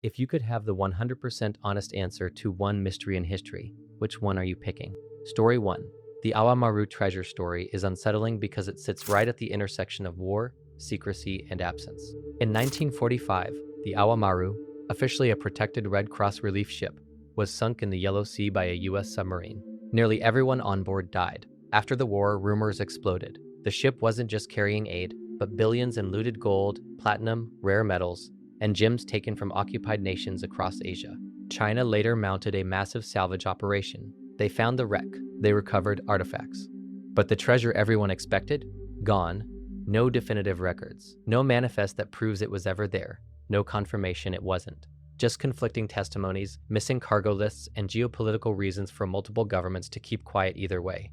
If you could have the 100% honest answer to one mystery in history, which one are you picking? Story 1. The Awa Maru treasure story is unsettling because it sits right at the intersection of war, secrecy, and absence. In 1945, the Awa Maru, officially a protected Red Cross relief ship, was sunk in the Yellow Sea by a U.S. submarine. Nearly everyone on board died. After the war, rumors exploded. The ship wasn't just carrying aid, but billions in looted gold, platinum, rare metals, and gems taken from occupied nations across Asia. China later mounted a massive salvage operation. They found the wreck. They recovered artifacts. But the treasure everyone expected? Gone. No definitive records. No manifest that proves it was ever there. No confirmation it wasn't. Just conflicting testimonies, missing cargo lists, and geopolitical reasons for multiple governments to keep quiet either way.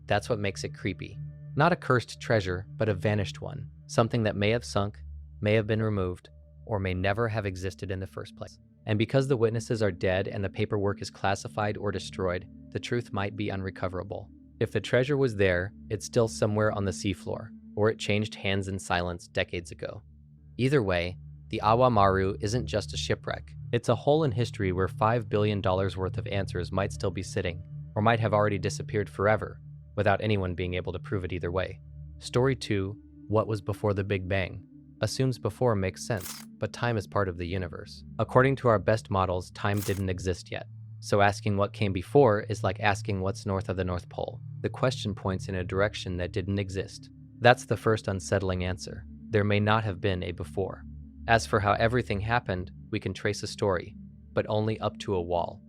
That's what makes it creepy. Not a cursed treasure, but a vanished one. Something that may have sunk, may have been removed, or may never have existed in the first place. And because the witnesses are dead and the paperwork is classified or destroyed, the truth might be unrecoverable. If the treasure was there, it's still somewhere on the seafloor, or it changed hands in silence decades ago. Either way, the Awa Maru isn't just a shipwreck. It's a hole in history where $5 billion worth of answers might still be sitting, or might have already disappeared forever, without anyone being able to prove it either way. Story 2, what was before the Big Bang? Assumes before makes sense, but time is part of the universe. According to our best models, time didn't exist yet. So asking what came before is like asking what's north of the North Pole. The question points in a direction that didn't exist. That's the first unsettling answer. There may not have been a before. As for how everything happened, we can trace a story, but only up to a wall.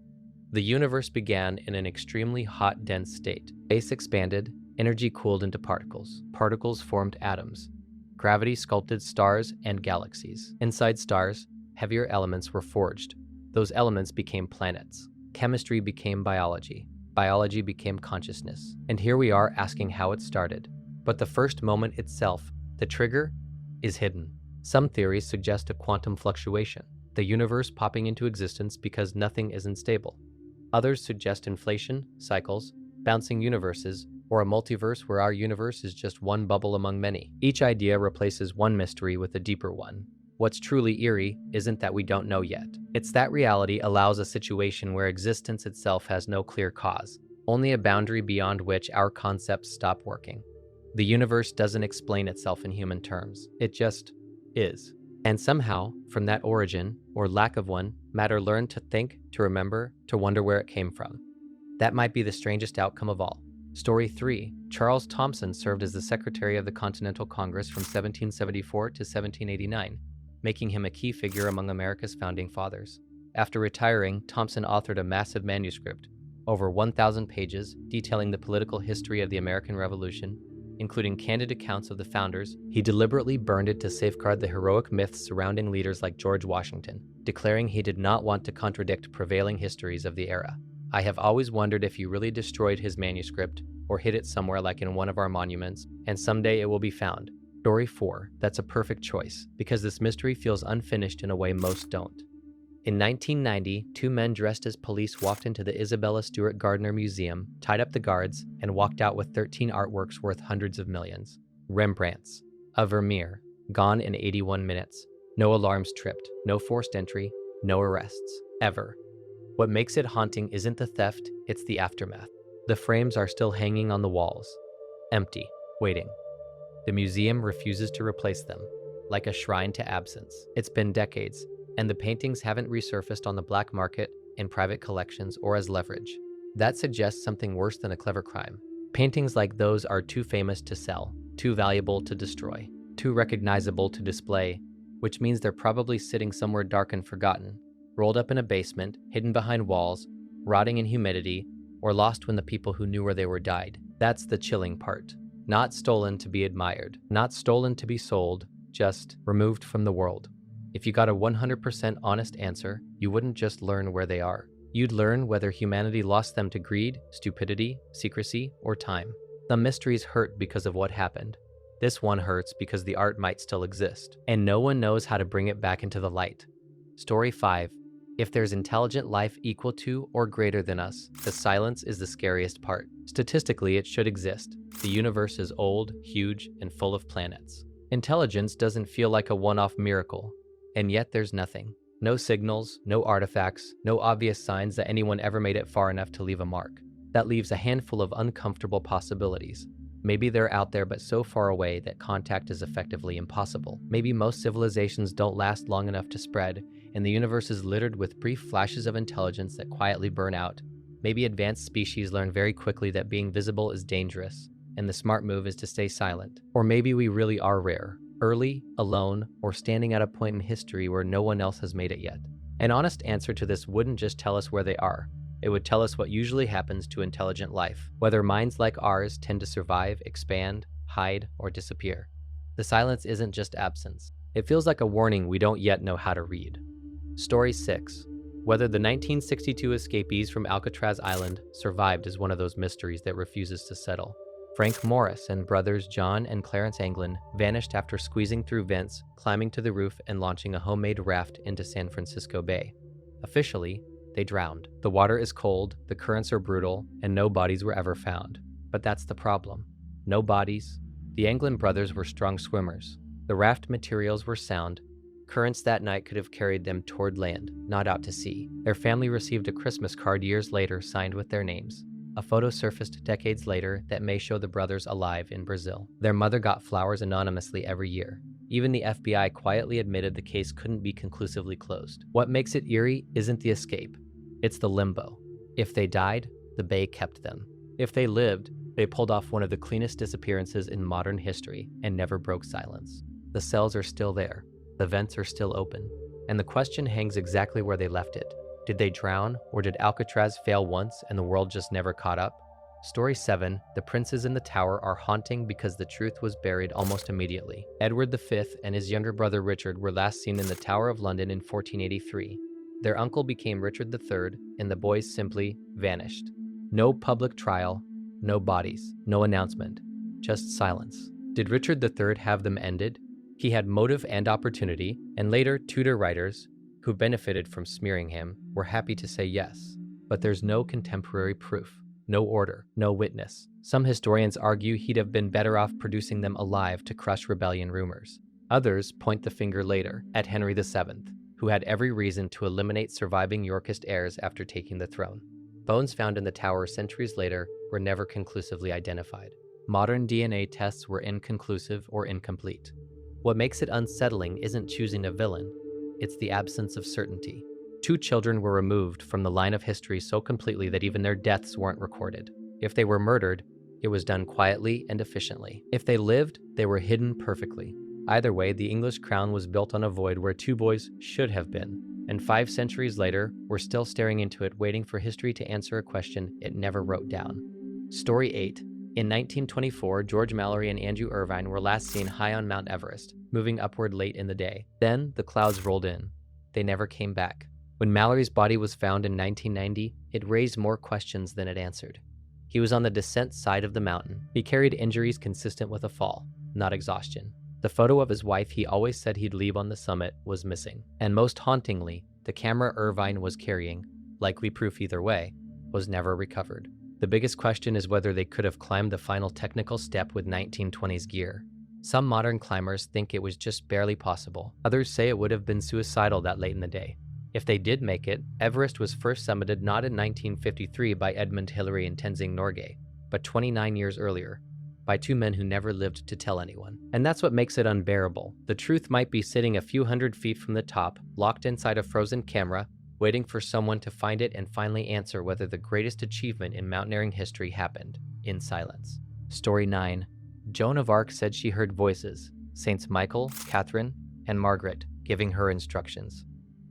The universe began in an extremely hot, dense state. Space expanded, energy cooled into particles. Particles formed atoms. Gravity sculpted stars and galaxies. Inside stars, heavier elements were forged. Those elements became planets. Chemistry became biology. Biology became consciousness. And here we are asking how it started. But the first moment itself, the trigger, is hidden. Some theories suggest a quantum fluctuation, the universe popping into existence because nothing isn't stable. Others suggest inflation, cycles, bouncing universes, or a multiverse where our universe is just one bubble among many. Each idea replaces one mystery with a deeper one. What's truly eerie isn't that we don't know yet. It's that reality allows a situation where existence itself has no clear cause, only a boundary beyond which our concepts stop working. The universe doesn't explain itself in human terms. It just is. And somehow, from that origin, or lack of one, matter learned to think, to remember, to wonder where it came from. That might be the strangest outcome of all. Story 3. Charles Thomson served as the Secretary of the Continental Congress from 1774 to 1789, making him a key figure among America's founding fathers. After retiring, Thomson authored a massive manuscript, over 1,000 pages, detailing the political history of the American Revolution, including candid accounts of the founders. He deliberately burned it to safeguard the heroic myths surrounding leaders like George Washington, declaring he did not want to contradict prevailing histories of the era. I have always wondered if he really destroyed his manuscript or hid it somewhere like in one of our monuments, and someday it will be found. Story 4. That's a perfect choice, because this mystery feels unfinished in a way most don't. In 1990, two men dressed as police walked into the Isabella Stewart Gardner Museum, tied up the guards, and walked out with 13 artworks worth hundreds of millions. Rembrandts. A Vermeer. Gone in 81 minutes. No alarms tripped. No forced entry. No arrests. Ever. What makes it haunting isn't the theft, it's the aftermath. The frames are still hanging on the walls. Empty. Waiting. The museum refuses to replace them, like a shrine to absence. It's been decades, and the paintings haven't resurfaced on the black market, in private collections, or as leverage. That suggests something worse than a clever crime. Paintings like those are too famous to sell, too valuable to destroy, too recognizable to display, which means they're probably sitting somewhere dark and forgotten, rolled up in a basement, hidden behind walls, rotting in humidity, or lost when the people who knew where they were died. That's the chilling part. Not stolen to be admired, not stolen to be sold, just removed from the world. If you got a 100% honest answer, you wouldn't just learn where they are. You'd learn whether humanity lost them to greed, stupidity, secrecy, or time. Some mysteries hurt because of what happened. This one hurts because the art might still exist, and no one knows how to bring it back into the light. Story 5. If there's intelligent life equal to or greater than us, the silence is the scariest part. Statistically, it should exist. The universe is old, huge, and full of planets. Intelligence doesn't feel like a one-off miracle, and yet there's nothing No signals, no artifacts, no obvious signs that anyone ever made it far enough to leave a mark. That leaves a handful of uncomfortable possibilities. Maybe they're out there but so far away that contact is effectively impossible. Maybe most civilizations don't last long enough to spread, and the universe is littered with brief flashes of intelligence that quietly burn out. Maybe advanced species learn very quickly that being visible is dangerous, and the smart move is to stay silent. Or maybe we really are rare, early, alone, or standing at a point in history where no one else has made it yet. An honest answer to this wouldn't just tell us where they are. It would tell us what usually happens to intelligent life, whether minds like ours tend to survive, expand, hide, or disappear. The silence isn't just absence. It feels like a warning we don't yet know how to read. Story 6. Whether the 1962 escapees from Alcatraz Island survived is one of those mysteries that refuses to settle. Frank Morris and brothers John and Clarence Anglin vanished after squeezing through vents, climbing to the roof, and launching a homemade raft into San Francisco Bay. Officially, they drowned. The water is cold, the currents are brutal, and no bodies were ever found. But that's the problem. No bodies. The Anglin brothers were strong swimmers. The raft materials were sound. Currents that night could have carried them toward land, not out to sea. Their family received a Christmas card years later signed with their names. A photo surfaced decades later that may show the brothers alive in Brazil. Their mother got flowers anonymously every year. Even the FBI quietly admitted the case couldn't be conclusively closed. What makes it eerie isn't the escape. It's the limbo. If they died, the Bay kept them. If they lived, they pulled off one of the cleanest disappearances in modern history and never broke silence. The cells are still there. The vents are still open. And the question hangs exactly where they left it. Did they drown, or did Alcatraz fail once and the world just never caught up? Story 7, The Princes in the Tower are haunting because the truth was buried almost immediately. Edward V and his younger brother Richard were last seen in the Tower of London in 1483. Their uncle became Richard III, and the boys simply vanished. No public trial, no bodies, no announcement, just silence. Did Richard III have them ended? He had motive and opportunity, and later Tudor writers, who benefited from smearing him, were happy to say yes. But there's no contemporary proof, no order, no witness. Some historians argue he'd have been better off producing them alive to crush rebellion rumors. Others point the finger later at Henry VII, who had every reason to eliminate surviving Yorkist heirs after taking the throne. Bones found in the tower centuries later were never conclusively identified. Modern DNA tests were inconclusive or incomplete. What makes it unsettling isn't choosing a villain, it's the absence of certainty. 2 children were removed from the line of history so completely that even their deaths weren't recorded. If they were murdered, it was done quietly and efficiently. If they lived, they were hidden perfectly. Either way, the English crown was built on a void where 2 boys should have been. And 5 centuries later, we're still staring into it, waiting for history to answer a question it never wrote down. Story 8. In 1924, George Mallory and Andrew Irvine were last seen high on Mount Everest, moving upward late in the day. Then, the clouds rolled in. They never came back. When Mallory's body was found in 1990, it raised more questions than it answered. He was on the descent side of the mountain. He carried injuries consistent with a fall, not exhaustion. The photo of his wife he always said he'd leave on the summit was missing. And most hauntingly, the camera Irvine was carrying, likely proof either way, was never recovered. The biggest question is whether they could have climbed the final technical step with 1920s gear. Some modern climbers think it was just barely possible. Others say it would have been suicidal that late in the day. If they did make it, Everest was first summited not in 1953 by Edmund Hillary and Tenzing Norgay, but 29 years earlier, by 2 men who never lived to tell anyone. And that's what makes it unbearable. The truth might be sitting a few hundred feet from the top, locked inside a frozen camera, waiting for someone to find it and finally answer whether the greatest achievement in mountaineering history happened in silence. Story 9. Joan of Arc said she heard voices, Saints Michael, Catherine, and Margaret, giving her instructions.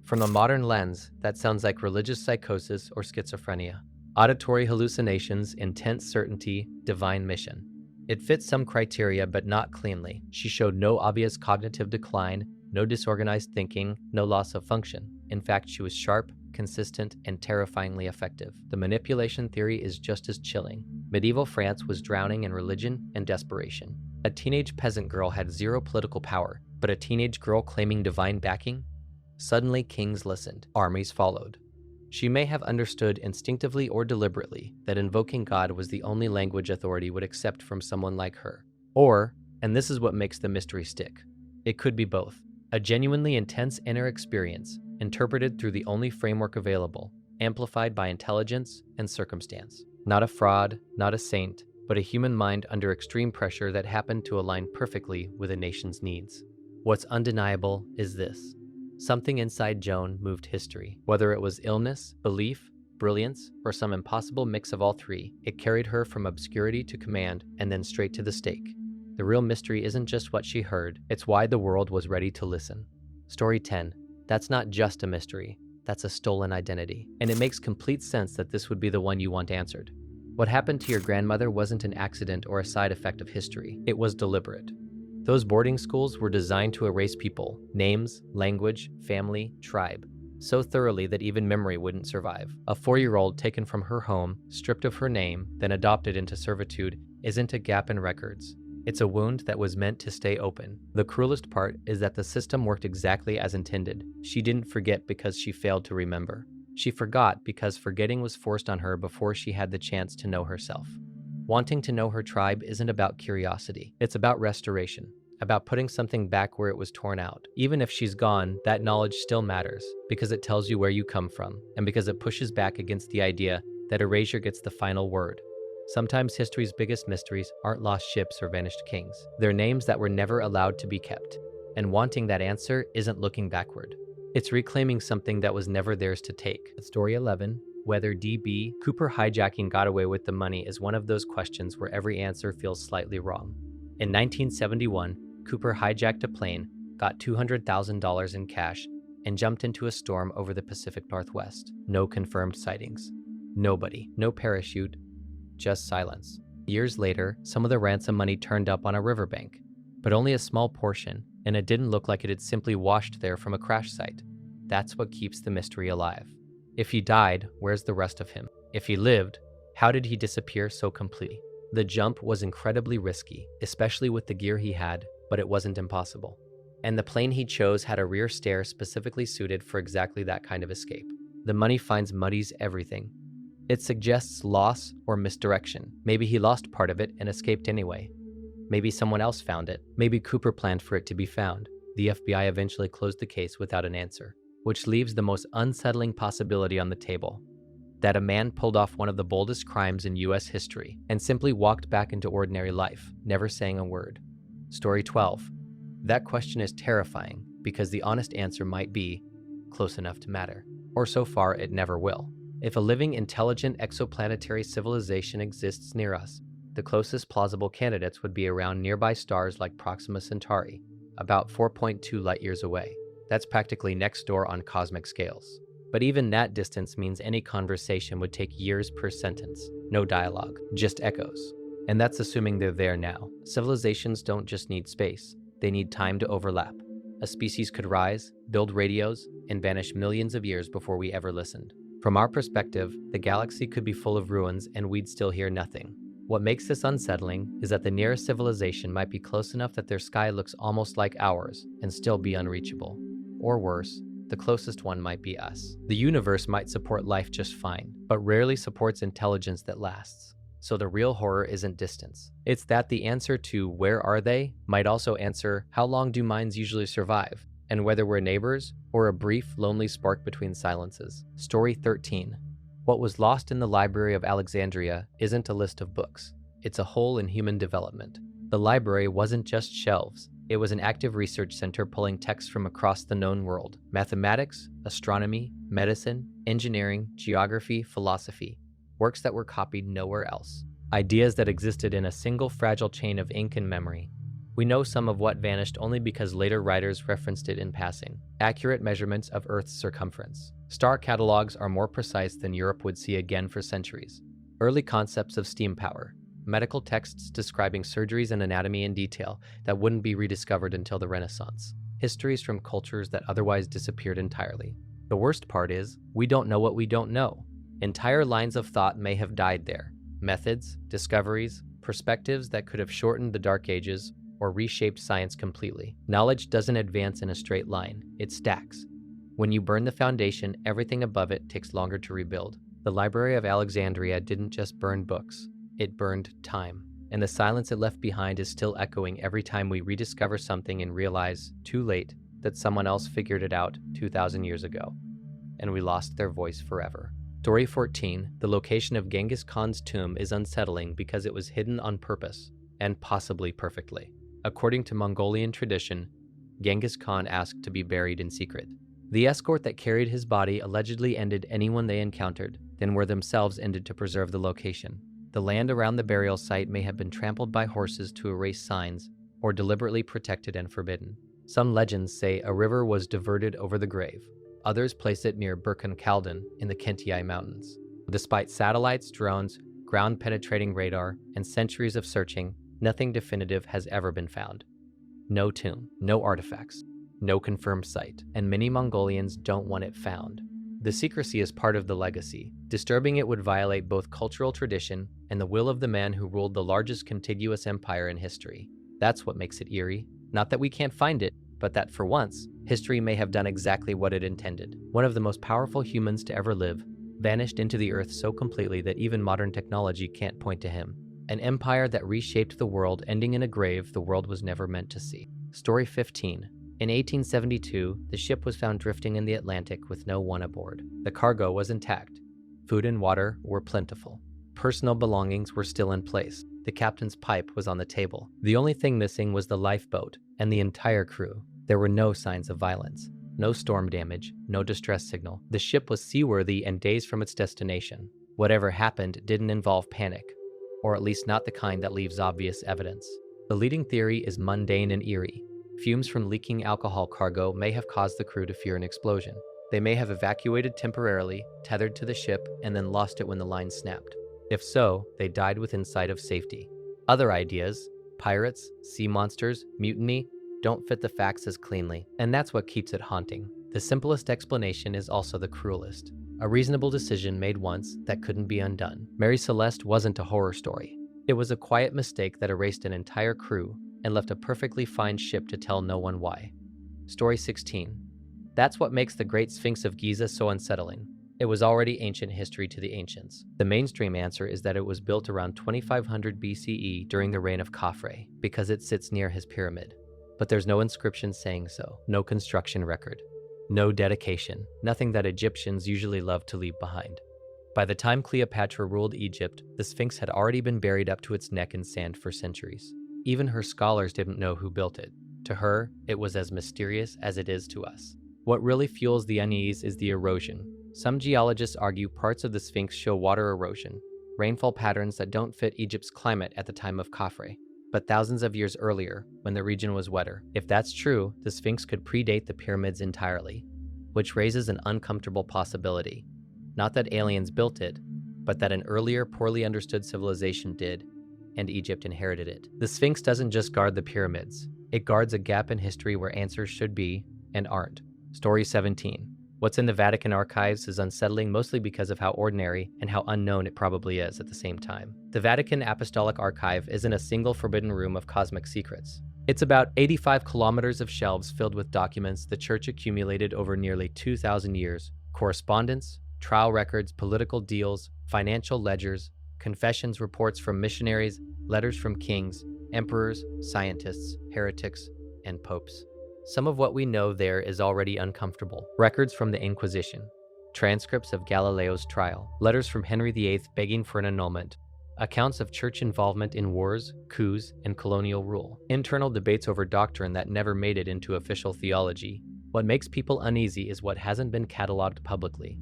From a modern lens, that sounds like religious psychosis or schizophrenia. Auditory hallucinations, intense certainty, divine mission. It fits some criteria, but not cleanly. She showed no obvious cognitive decline, no disorganized thinking, no loss of function. In fact, she was sharp, consistent, and terrifyingly effective. The manipulation theory is just as chilling. Medieval France was drowning in religion and desperation. A teenage peasant girl had zero political power, but a teenage girl claiming divine backing? Suddenly, kings listened. Armies followed. She may have understood instinctively or deliberately that invoking God was the only language authority would accept from someone like her. Or, and this is what makes the mystery stick, it could be both. A genuinely intense inner experience, interpreted through the only framework available, amplified by intelligence and circumstance. Not a fraud, not a saint, but a human mind under extreme pressure that happened to align perfectly with a nation's needs. What's undeniable is this. Something inside Joan moved history. Whether it was illness, belief, brilliance, or some impossible mix of all three, it carried her from obscurity to command and then straight to the stake. The real mystery isn't just what she heard, it's why the world was ready to listen. Story 10. That's not just a mystery, that's a stolen identity. And it makes complete sense that this would be the one you want answered. What happened to your grandmother wasn't an accident or a side effect of history. It was deliberate. Those boarding schools were designed to erase people, names, language, family, tribe, so thoroughly that even memory wouldn't survive. A 4-year-old taken from her home, stripped of her name, then adopted into servitude isn't a gap in records. It's a wound that was meant to stay open. The cruelest part is that the system worked exactly as intended. She didn't forget because she failed to remember. She forgot because forgetting was forced on her before she had the chance to know herself. Wanting to know her tribe isn't about curiosity. It's about restoration, about putting something back where it was torn out. Even if she's gone, that knowledge still matters because it tells you where you come from and because it pushes back against the idea that erasure gets the final word. Sometimes history's biggest mysteries aren't lost ships or vanished kings. They're names that were never allowed to be kept. And wanting that answer isn't looking backward. It's reclaiming something that was never theirs to take. Story 11, whether D.B. Cooper hijacking got away with the money is one of those questions where every answer feels slightly wrong. In 1971, Cooper hijacked a plane, got $200,000 in cash, and jumped into a storm over the Pacific Northwest. No confirmed sightings. Nobody. No parachute. Just silence. Years later, some of the ransom money turned up on a riverbank, but only a small portion, and it didn't look like it had simply washed there from a crash site. That's what keeps the mystery alive. If he died, where's the rest of him? If he lived, how did he disappear so completely? The jump was incredibly risky, especially with the gear he had, but it wasn't impossible. And the plane he chose had a rear stair specifically suited for exactly that kind of escape. The money finds muddies everything. It suggests loss or misdirection. Maybe he lost part of it and escaped anyway. Maybe someone else found it. Maybe Cooper planned for it to be found. The FBI eventually closed the case without an answer, which leaves the most unsettling possibility on the table. That a man pulled off one of the boldest crimes in US history and simply walked back into ordinary life, never saying a word. Story 12. That question is terrifying because the honest answer might be close enough to matter. Or so far, it never will. If a living, intelligent exoplanetary civilization exists near us, the closest plausible candidates would be around nearby stars like Proxima Centauri, about 4.2 light-years away. That's practically next door on cosmic scales. But even that distance means any conversation would take years per sentence. No dialogue, just echoes. And that's assuming they're there now. Civilizations don't just need space, they need time to overlap. A species could rise, build radios, and vanish millions of years before we ever listened. From our perspective, the galaxy could be full of ruins and we'd still hear nothing. What makes this unsettling is that the nearest civilization might be close enough that their sky looks almost like ours and still be unreachable. Or worse, the closest one might be us. The universe might support life just fine, but rarely supports intelligence that lasts. So the real horror isn't distance. It's that the answer to where are they might also answer how long do minds usually survive, and whether we're neighbors or a brief, lonely spark between silences. Story 13. What was lost in the Library of Alexandria isn't a list of books. It's a hole in human development. The library wasn't just shelves. It was an active research center pulling texts from across the known world. Mathematics, astronomy, medicine, engineering, geography, philosophy. Works that were copied nowhere else. Ideas that existed in a single fragile chain of ink and memory. We know some of what vanished only because later writers referenced it in passing. Accurate measurements of Earth's circumference. Star catalogs are more precise than Europe would see again for centuries. Early concepts of steam power. Medical texts describing surgeries and anatomy in detail that wouldn't be rediscovered until the Renaissance. Histories from cultures that otherwise disappeared entirely. The worst part is, we don't know what we don't know. Entire lines of thought may have died there. Methods, discoveries, perspectives that could have shortened the Dark Ages or reshaped science completely. Knowledge doesn't advance in a straight line, it stacks. When you burn the foundation, everything above it takes longer to rebuild. The Library of Alexandria didn't just burn books, it burned time. And the silence it left behind is still echoing every time we rediscover something and realize, too late, that someone else figured it out 2,000 years ago, and we lost their voice forever. Story 14. The location of Genghis Khan's tomb is unsettling because it was hidden on purpose, and possibly perfectly. According to Mongolian tradition, Genghis Khan asked to be buried in secret. The escort that carried his body allegedly ended anyone they encountered, then were themselves ended to preserve the location. The land around the burial site may have been trampled by horses to erase signs, or deliberately protected and forbidden. Some legends say a river was diverted over the grave. Others place it near Burkhan Khaldun in the Kentai Mountains. Despite satellites, drones, ground-penetrating radar, and centuries of searching, nothing definitive has ever been found. No tomb, no artifacts, no confirmed site, and many Mongolians don't want it found. The secrecy is part of the legacy. Disturbing it would violate both cultural tradition and the will of the man who ruled the largest contiguous empire in history. That's what makes it eerie. Not that we can't find it, but that for once, history may have done exactly what it intended. One of the most powerful humans to ever live vanished into the earth so completely that even modern technology can't point to him. An empire that reshaped the world, ending in a grave the world was never meant to see. Story 15. In 1872, the ship was found drifting in the Atlantic with no one aboard. The cargo was intact. Food and water were plentiful. Personal belongings were still in place. The captain's pipe was on the table. The only thing missing was the lifeboat and the entire crew. There were no signs of violence, no storm damage, no distress signal. The ship was seaworthy and days from its destination. Whatever happened didn't involve panic, or at least not the kind that leaves obvious evidence. The leading theory is mundane and eerie. Fumes from leaking alcohol cargo may have caused the crew to fear an explosion. They may have evacuated temporarily, tethered to the ship, and then lost it when the line snapped. If so, they died within sight of safety. Other ideas, pirates, sea monsters, mutiny, don't fit the facts as cleanly, and that's what keeps it haunting. The simplest explanation is also the cruelest. A reasonable decision made once that couldn't be undone. Mary Celeste wasn't a horror story. It was a quiet mistake that erased an entire crew and left a perfectly fine ship to tell no one why. Story 16. That's what makes the Great Sphinx of Giza so unsettling. It was already ancient history to the ancients. The mainstream answer is that it was built around 2500 BCE during the reign of Khafre, because it sits near his pyramid. But there's no inscription saying so, no construction record, no dedication, nothing that Egyptians usually love to leave behind. By the time Cleopatra ruled Egypt, the Sphinx had already been buried up to its neck in sand for centuries. Even her scholars didn't know who built it. To her, it was as mysterious as it is to us. What really fuels the unease is the erosion. Some geologists argue parts of the Sphinx show water erosion, rainfall patterns that don't fit Egypt's climate at the time of Khafre, but thousands of years earlier, when the region was wetter. If that's true, the Sphinx could predate the pyramids entirely, which raises an uncomfortable possibility. Not that aliens built it, but that an earlier, poorly understood civilization did, and Egypt inherited it. The Sphinx doesn't just guard the pyramids. It guards a gap in history where answers should be, and aren't. Story 17. What's in the Vatican archives is unsettling mostly because of how ordinary and how unknown it probably is at the same time. The Vatican Apostolic Archive isn't a single forbidden room of cosmic secrets. It's about 85 kilometers of shelves filled with documents the Church accumulated over nearly 2,000 years, correspondence, trial records, political deals, financial ledgers, confessions, reports from missionaries, letters from kings, emperors, scientists, heretics, and popes. Some of what we know there is already uncomfortable. Records from the Inquisition, transcripts of Galileo's trial, letters from Henry VIII begging for an annulment, accounts of church involvement in wars, coups, and colonial rule, internal debates over doctrine that never made it into official theology. What makes people uneasy is what hasn't been cataloged publicly.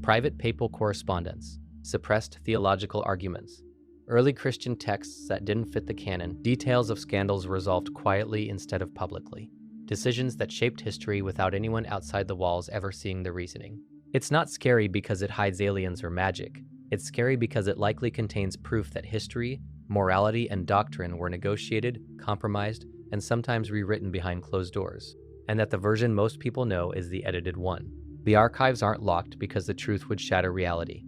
Private papal correspondence, suppressed theological arguments, early Christian texts that didn't fit the canon, details of scandals resolved quietly instead of publicly, decisions that shaped history without anyone outside the walls ever seeing the reasoning. It's not scary because it hides aliens or magic. It's scary because it likely contains proof that history, morality, and doctrine were negotiated, compromised, and sometimes rewritten behind closed doors, and that the version most people know is the edited one. The archives aren't locked because the truth would shatter reality.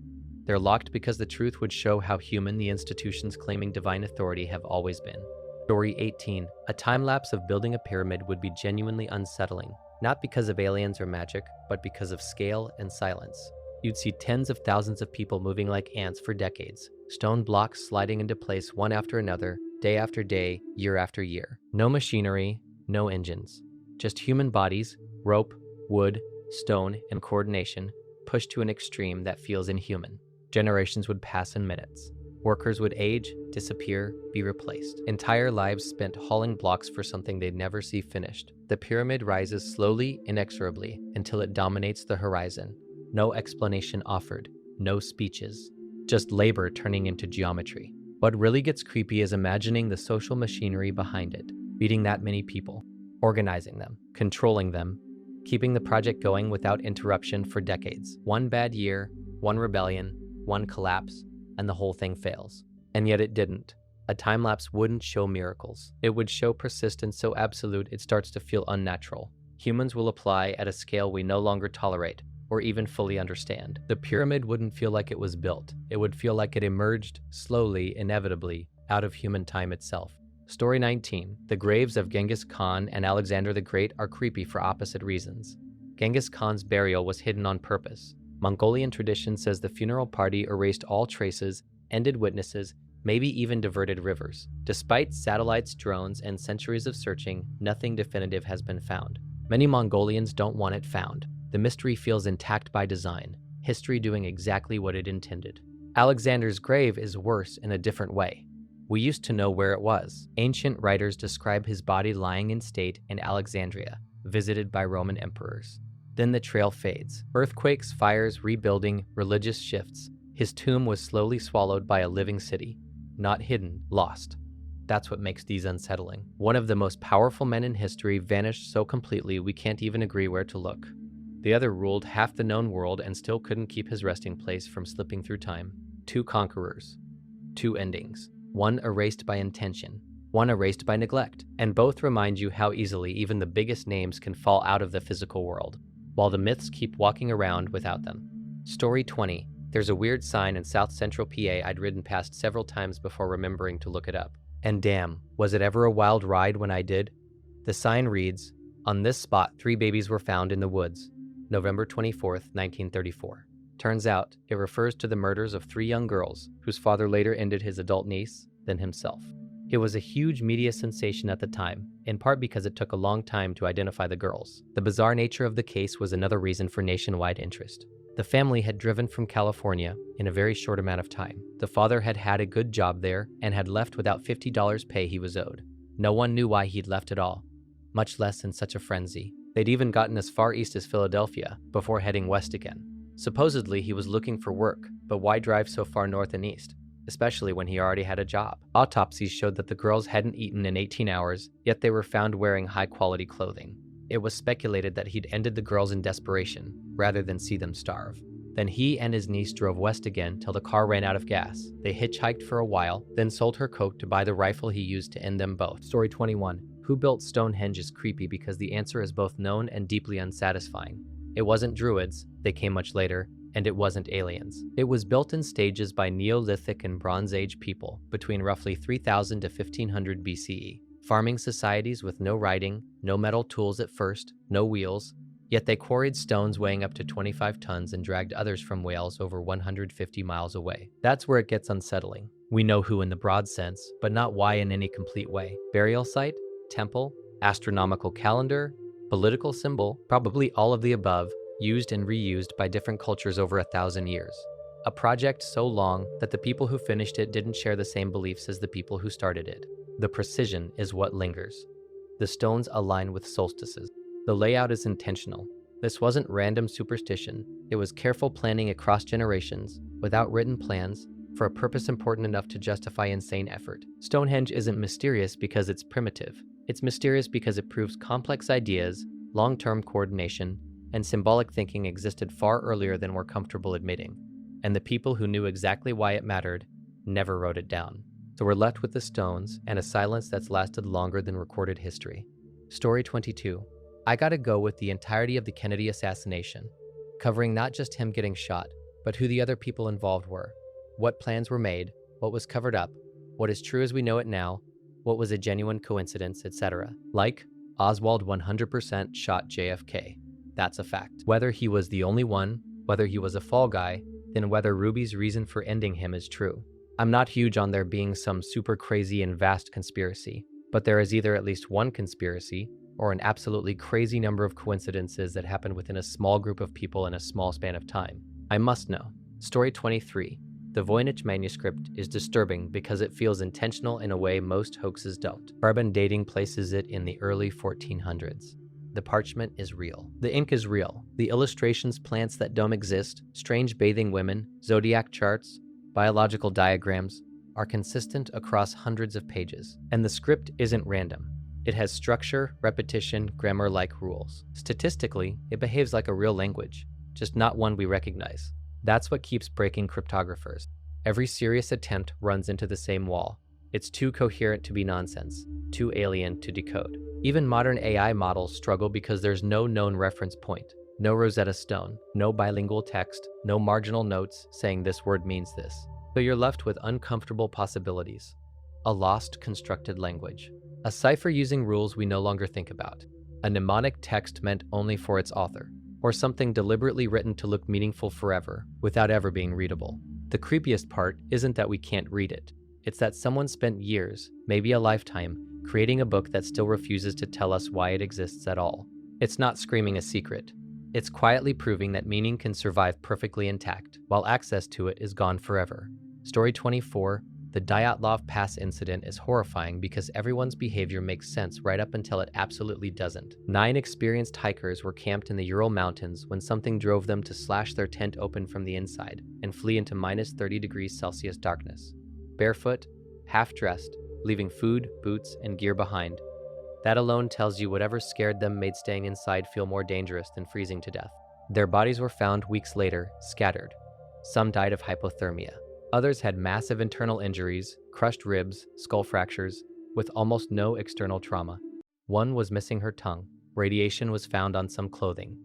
They're locked because the truth would show how human the institutions claiming divine authority have always been. Story 18. A time-lapse of building a pyramid would be genuinely unsettling, not because of aliens or magic, but because of scale and silence. You'd see tens of thousands of people moving like ants for decades, stone blocks sliding into place one after another, day after day, year after year. No machinery, no engines. Just human bodies, rope, wood, stone, and coordination pushed to an extreme that feels inhuman. Generations would pass in minutes. Workers would age, disappear, be replaced. Entire lives spent hauling blocks for something they'd never see finished. The pyramid rises slowly, inexorably, until it dominates the horizon. No explanation offered, no speeches, just labor turning into geometry. What really gets creepy is imagining the social machinery behind it, feeding that many people, organizing them, controlling them, keeping the project going without interruption for decades. One bad year, one rebellion, one collapse, and the whole thing fails. And yet it didn't. A time-lapse wouldn't show miracles. It would show persistence so absolute it starts to feel unnatural. Humans will apply at a scale we no longer tolerate or even fully understand. The pyramid wouldn't feel like it was built. It would feel like it emerged slowly, inevitably, out of human time itself. Story 19. The graves of Genghis Khan and Alexander the Great are creepy for opposite reasons. Genghis Khan's burial was hidden on purpose. Mongolian tradition says the funeral party erased all traces, ended witnesses, maybe even diverted rivers. Despite satellites, drones, and centuries of searching, nothing definitive has been found. Many Mongolians don't want it found. The mystery feels intact by design, history doing exactly what it intended. Alexander's grave is worse in a different way. We used to know where it was. Ancient writers describe his body lying in state in Alexandria, visited by Roman emperors. Then the trail fades. Earthquakes, fires, rebuilding, religious shifts. His tomb was slowly swallowed by a living city. Not hidden, lost. That's what makes these unsettling. One of the most powerful men in history vanished so completely we can't even agree where to look. The other ruled half the known world and still couldn't keep his resting place from slipping through time. Two conquerors. Two endings. One erased by intention. One erased by neglect. And both remind you how easily even the biggest names can fall out of the physical world, while the myths keep walking around without them. Story 20. There's a weird sign in South Central PA I'd ridden past several times before remembering to look it up. And damn, was it ever a wild ride when I did? The sign reads, "On this spot, 3 babies were found in the woods, November 24th, 1934. Turns out, it refers to the murders of 3 young girls, whose father later ended his adult niece, then himself. It was a huge media sensation at the time, in part because it took a long time to identify the girls. The bizarre nature of the case was another reason for nationwide interest. The family had driven from California in a very short amount of time. The father had had a good job there and had left without $50 pay he was owed. No one knew why he'd left at all, much less in such a frenzy. They'd even gotten as far east as Philadelphia before heading west again. Supposedly, he was looking for work, but why drive so far north and east, especially when he already had a job? Autopsies showed that the girls hadn't eaten in 18 hours, yet they were found wearing high-quality clothing. It was speculated that he'd ended the girls in desperation, rather than see them starve. Then he and his niece drove west again till the car ran out of gas. They hitchhiked for a while, then sold her coke to buy the rifle he used to end them both. Story 21. Who built Stonehenge is creepy because the answer is both known and deeply unsatisfying. It wasn't druids, they came much later, and it wasn't aliens. It was built in stages by Neolithic and Bronze Age people between roughly 3000 to 1500 BCE. Farming societies with no writing, no metal tools at first, no wheels, yet they quarried stones weighing up to 25 tons and dragged others from Wales over 150 miles away. That's where it gets unsettling. We know who in the broad sense, but not why in any complete way. Burial site? Temple? Astronomical calendar? Political symbol? Probably all of the above, used and reused by different cultures over 1,000 years. A project so long that the people who finished it didn't share the same beliefs as the people who started it. The precision is what lingers. The stones align with solstices. The layout is intentional. This wasn't random superstition. It was careful planning across generations, without written plans, for a purpose important enough to justify insane effort. Stonehenge isn't mysterious because it's primitive. It's mysterious because it proves complex ideas, long-term coordination, and symbolic thinking existed far earlier than we're comfortable admitting. And the people who knew exactly why it mattered never wrote it down. So we're left with the stones and a silence that's lasted longer than recorded history. Story 22. I gotta go with the entirety of the Kennedy assassination, covering not just him getting shot, but who the other people involved were, what plans were made, what was covered up, what is true as we know it now, what was a genuine coincidence, etc. Like, Oswald 100% shot JFK. That's a fact. Whether he was the only one, whether he was a fall guy, then whether Ruby's reason for ending him is true. I'm not huge on there being some super crazy and vast conspiracy, but there is either at least one conspiracy, or an absolutely crazy number of coincidences that happened within a small group of people in a small span of time. I must know. Story 23. The Voynich manuscript is disturbing because it feels intentional in a way most hoaxes don't. Carbon dating places it in the early 1400s. The parchment is real. The ink is real. The illustrations, plants that don't exist, strange bathing women, zodiac charts, biological diagrams are consistent across hundreds of pages. And the script isn't random. It has structure, repetition, grammar-like rules. Statistically, it behaves like a real language, just not one we recognize. That's what keeps breaking cryptographers. Every serious attempt runs into the same wall. It's too coherent to be nonsense, too alien to decode. Even modern AI models struggle because there's no known reference point, no Rosetta Stone, no bilingual text, no marginal notes saying this word means this. So you're left with uncomfortable possibilities. A lost constructed language. A cipher using rules we no longer think about. A mnemonic text meant only for its author. Or something deliberately written to look meaningful forever, without ever being readable. The creepiest part isn't that we can't read it. It's that someone spent years, maybe a lifetime, creating a book that still refuses to tell us why it exists at all. It's not screaming a secret. It's quietly proving that meaning can survive perfectly intact, while access to it is gone forever. Story 24. The Dyatlov Pass incident is horrifying because everyone's behavior makes sense right up until it absolutely doesn't. 9 experienced hikers were camped in the Ural Mountains when something drove them to slash their tent open from the inside and flee into minus 30 degrees Celsius darkness. Barefoot, half-dressed, leaving food, boots, and gear behind. That alone tells you whatever scared them made staying inside feel more dangerous than freezing to death. Their bodies were found weeks later, scattered. Some died of hypothermia. Others had massive internal injuries, crushed ribs, skull fractures, with almost no external trauma. One was missing her tongue. Radiation was found on some clothing.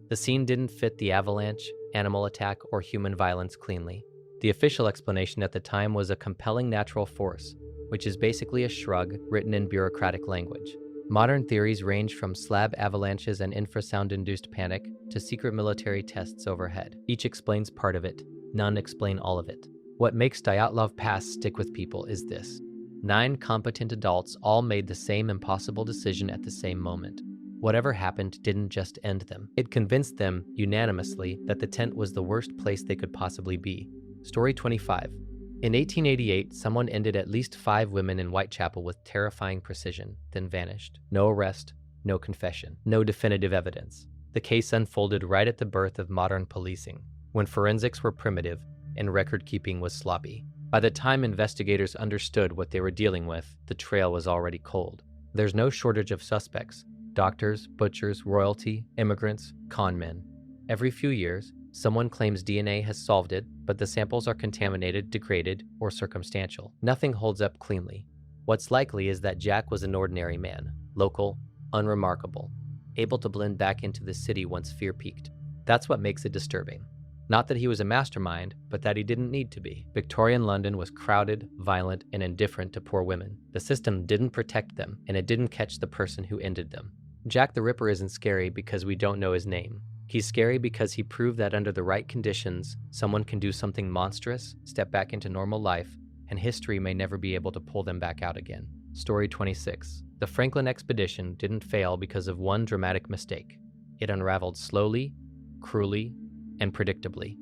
The scene didn't fit the avalanche, animal attack, or human violence cleanly. The official explanation at the time was a compelling natural force, which is basically a shrug written in bureaucratic language. Modern theories range from slab avalanches and infrasound-induced panic to secret military tests overhead. Each explains part of it. None explain all of it. What makes Dyatlov Pass stick with people is this. 9 competent adults all made the same impossible decision at the same moment. Whatever happened didn't just end them. It convinced them, unanimously, that the tent was the worst place they could possibly be. Story 25. In 1888, someone ended at least 5 women in Whitechapel with terrifying precision, then vanished. No arrest, no confession, no definitive evidence. The case unfolded right at the birth of modern policing, when forensics were primitive and record-keeping was sloppy. By the time investigators understood what they were dealing with, the trail was already cold. There's no shortage of suspects: doctors, butchers, royalty, immigrants, con men. Every few years, someone claims DNA has solved it, but the samples are contaminated, degraded, or circumstantial. Nothing holds up cleanly. What's likely is that Jack was an ordinary man, local, unremarkable, able to blend back into the city once fear peaked. That's what makes it disturbing. Not that he was a mastermind, but that he didn't need to be. Victorian London was crowded, violent, and indifferent to poor women. The system didn't protect them, and it didn't catch the person who ended them. Jack the Ripper isn't scary because we don't know his name. He's scary because he proved that under the right conditions, someone can do something monstrous, step back into normal life, and history may never be able to pull them back out again. Story 26. The Franklin expedition didn't fail because of one dramatic mistake. It unraveled slowly, cruelly, and predictably.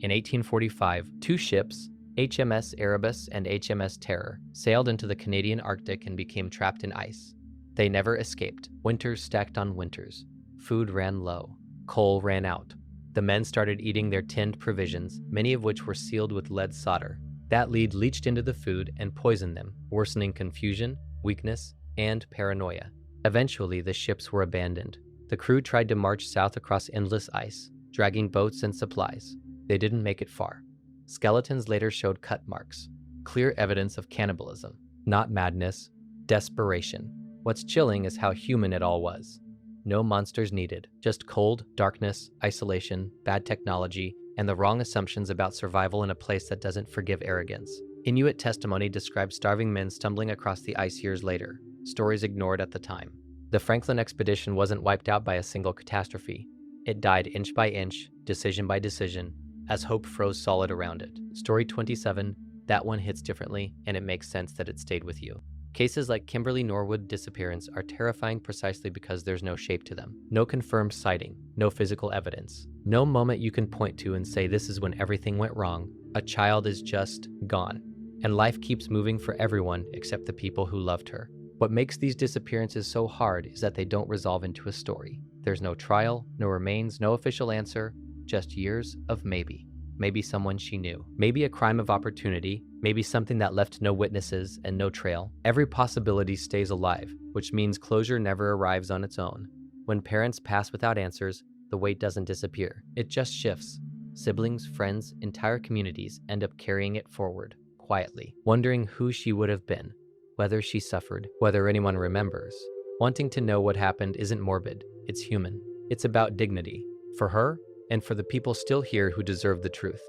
In 1845, 2 ships, HMS Erebus and HMS Terror, sailed into the Canadian Arctic and became trapped in ice. They never escaped. Winters stacked on winters. Food ran low. Coal ran out. The men started eating their tinned provisions, many of which were sealed with lead solder. That lead leached into the food and poisoned them, worsening confusion, weakness, and paranoia. Eventually, the ships were abandoned. The crew tried to march south across endless ice, dragging boats and supplies. They didn't make it far. Skeletons later showed cut marks, clear evidence of cannibalism, not madness, desperation. What's chilling is how human it all was. No monsters needed, just cold, darkness, isolation, bad technology, and the wrong assumptions about survival in a place that doesn't forgive arrogance. Inuit testimony describes starving men stumbling across the ice years later, stories ignored at the time. The Franklin expedition wasn't wiped out by a single catastrophe. It died inch by inch, decision by decision, as hope froze solid around it. Story 27, that one hits differently, and it makes sense that it stayed with you. Cases like Kimberly Norwood disappearance are terrifying precisely because there's no shape to them. No confirmed sighting, no physical evidence, no moment you can point to and say this is when everything went wrong. A child is just gone, and life keeps moving for everyone except the people who loved her. What makes these disappearances so hard is that they don't resolve into a story. There's no trial, no remains, no official answer, just years of maybe. Maybe someone she knew. Maybe a crime of opportunity. Maybe something that left no witnesses and no trail. Every possibility stays alive, which means closure never arrives on its own. When parents pass without answers, the weight doesn't disappear. It just shifts. Siblings, friends, entire communities end up carrying it forward, quietly, wondering who she would have been, whether she suffered, whether anyone remembers. Wanting to know what happened isn't morbid, it's human. It's about dignity. For her, and for the people still here who deserve the truth.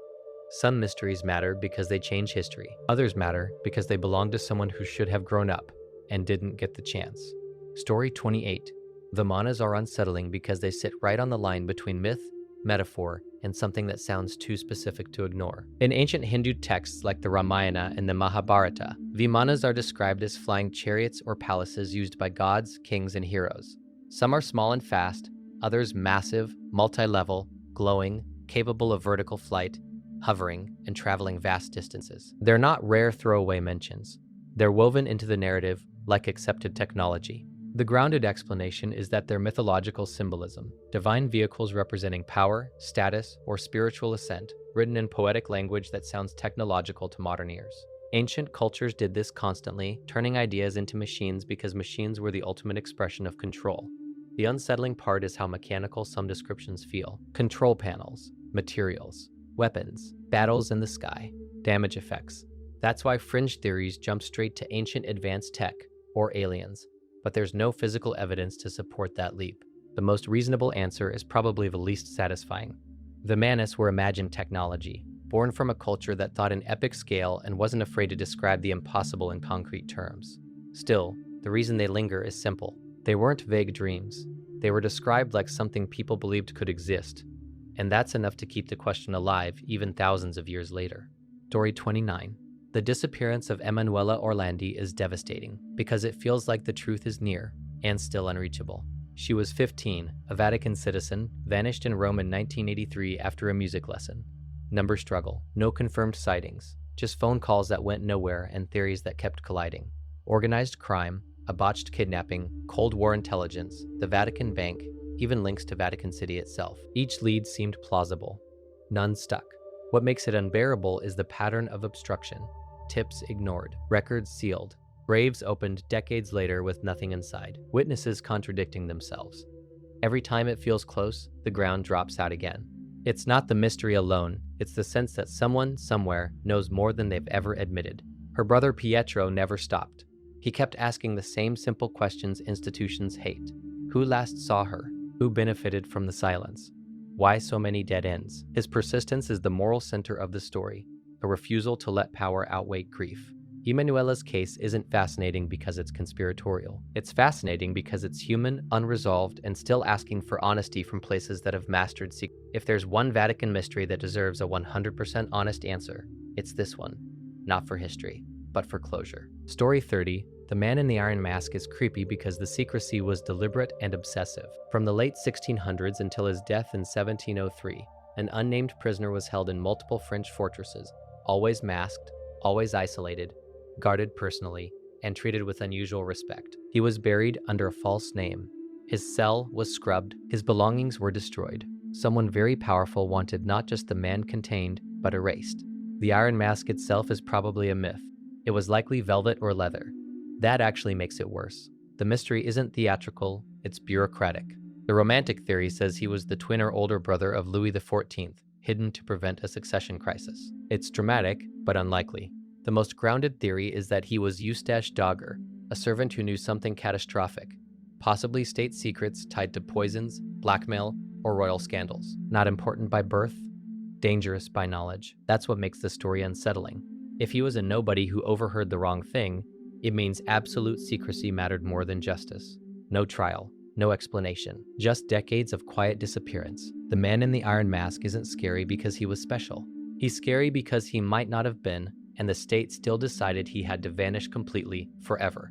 Some mysteries matter because they change history. Others matter because they belong to someone who should have grown up and didn't get the chance. Story 28. Vimanas are unsettling because they sit right on the line between myth, metaphor, and something that sounds too specific to ignore. In ancient Hindu texts like the Ramayana and the Mahabharata, vimanas are described as flying chariots or palaces used by gods, kings, and heroes. Some are small and fast, others massive, multi-level, glowing, capable of vertical flight, hovering, and traveling vast distances. They're not rare throwaway mentions. They're woven into the narrative like accepted technology. The grounded explanation is that they're mythological symbolism, divine vehicles representing power, status, or spiritual ascent, written in poetic language that sounds technological to modern ears. Ancient cultures did this constantly, turning ideas into machines because machines were the ultimate expression of control. The unsettling part is how mechanical some descriptions feel. Control panels, materials, weapons, battles in the sky, damage effects. That's why fringe theories jump straight to ancient advanced tech, or aliens. But there's no physical evidence to support that leap. The most reasonable answer is probably the least satisfying. Vimanas were imagined technology, born from a culture that thought in epic scale and wasn't afraid to describe the impossible in concrete terms. Still, the reason they linger is simple. They weren't vague dreams. They were described like something people believed could exist. And that's enough to keep the question alive even thousands of years later. Story 29. The disappearance of Emanuela Orlandi is devastating because it feels like the truth is near and still unreachable. She was 15, a Vatican citizen, vanished in Rome in 1983 after a music lesson. Number struggle, no confirmed sightings, just phone calls that went nowhere and theories that kept colliding. Organized crime, a botched kidnapping, Cold War intelligence, the Vatican Bank, even links to Vatican City itself. Each lead seemed plausible. None stuck. What makes it unbearable is the pattern of obstruction. Tips ignored, records sealed, graves opened decades later with nothing inside, witnesses contradicting themselves. Every time it feels close, the ground drops out again. It's not the mystery alone, it's the sense that someone, somewhere, knows more than they've ever admitted. Her brother Pietro never stopped. He kept asking the same simple questions institutions hate. Who last saw her? Who benefited from the silence? Why so many dead ends? His persistence is the moral center of the story, a refusal to let power outweigh grief. Emanuela's case isn't fascinating because it's conspiratorial. It's fascinating because it's human, unresolved, and still asking for honesty from places that have mastered secrets. If there's one Vatican mystery that deserves a 100% honest answer, it's this one. Not for history, but for closure. Story 30. The Man in the Iron Mask is creepy because the secrecy was deliberate and obsessive. From the late 1600s until his death in 1703, an unnamed prisoner was held in multiple French fortresses, always masked, always isolated, guarded personally, and treated with unusual respect. He was buried under a false name. His cell was scrubbed, his belongings were destroyed. Someone very powerful wanted not just the man contained, but erased. The Iron Mask itself is probably a myth. It was likely velvet or leather. That actually makes it worse. The mystery isn't theatrical, it's bureaucratic. The romantic theory says he was the twin or older brother of Louis XIV, hidden to prevent a succession crisis. It's dramatic, but unlikely. The most grounded theory is that he was Eustache Dogger, a servant who knew something catastrophic, possibly state secrets tied to poisons, blackmail, or royal scandals. Not important by birth, dangerous by knowledge. That's what makes the story unsettling. If he was a nobody who overheard the wrong thing, it means absolute secrecy mattered more than justice. No trial, no explanation, just decades of quiet disappearance. The Man in the Iron Mask isn't scary because he was special. He's scary because he might not have been, and the state still decided he had to vanish completely, forever.